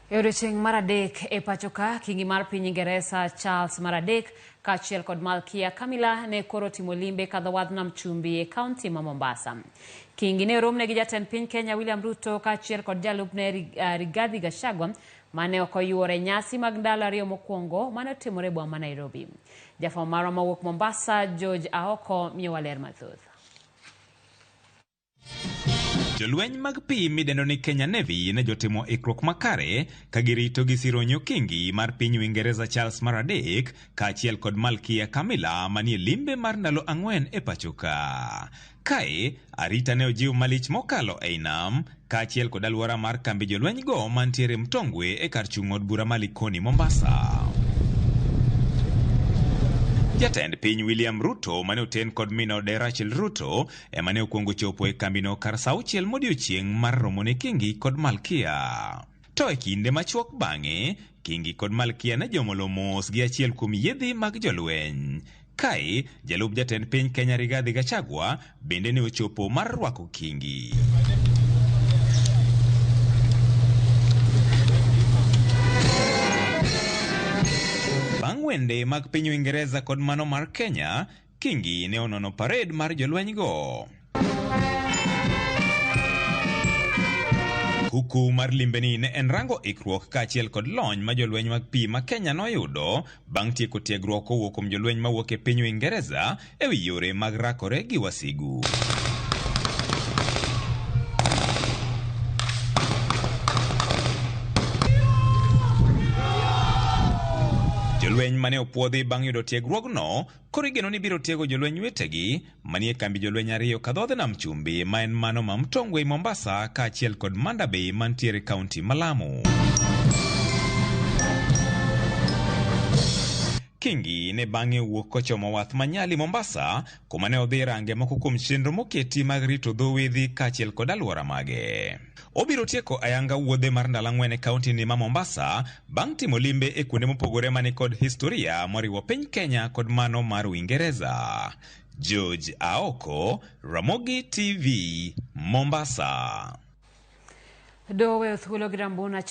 Odiochieng' mar adek e pachoka, Kingi mar piny Ingereza Charles mar adek kaachiel kod Malkia Camilla ne koro timo limbe kadho wadh nam chumbi e kaunti ma Mombasa. Kingi ne oromne gi jatend piny Kenya William Ruto kaachiel kod jalupne Rigathi Gachagua mane ok oyuore nyasi mag ndalo ariyo mokwongo mane otimore boma ma Nairobi. Jafwambo marwa mawuok Mombasa George Aoko miyowa ler mathoth. Jolweny mag pi midendo ni Kenya Navy ne jotimo ikruok makare ka girito gi sironyo Kingi mar piny Uingereza Charles mar adek kaachiel kod Malkia Camilla manie limbe mar ndalo 4 e pachoka. Kae, arita ne ojiw malich mokalo ei nam kaachiel kod alwora mar kambi jolweny go mantiere Mtongwe e kar chung' od bura Malikoni Mombasa. Jatend piny William Ruto mane oten kod minode Rachel Ruto emane okuongo chopo e kambino kar sa 6 modiochieng' mar romo ne Kingi kod Malkia. To e kinde machuok bang'e, Kingi kod Malkia ne jomolo mos gi achiel kuom yiedhi mag jolweny. Kae, jalup jatend piny Kenya Rigathi Gachagua bende ne ochopo mar rwako Kingi. Bang' wende mag piny Uingereza kod mano mar Kenya, Kingi ne onono parade mar jolweny go. Kuku mar limbeni ne en rango ikruok kaachiel kod lony ma jolweny mag pi ma Kenya noyudo bang' tieko tiegruok kowuok kuom jolweny mawuok e piny Uingereza e wi yore mag rakore gi wasigu. Jolweny mane opuodhi bang' yudo tiegruogno koro igeno ni biro tiego jolweny wetegi manie kambi jolweny ariyo kadhodh nam chumbi ma en mano ma Mtongwe Mombasa kaachiel kod Manda Bay mantiere kaunti ma Lamu. Kingi ne bang'e wuok kochomo wath Manyali Mombasa kuma ne odhi range moko kuom chenro moketi mag rito dho wedhi kaachiel kod alwora mage. Obiro tieko ayanga wuodhe mar ndalo 4 e kaunti ni ma Mombasa bang' timo limbe e kuonde mopogore mani kod historia moriwo piny Kenya kod mano mar Uingereza. George Aoko, Ramogi TV, Mombasa. Dowe thuolo gi Rambuna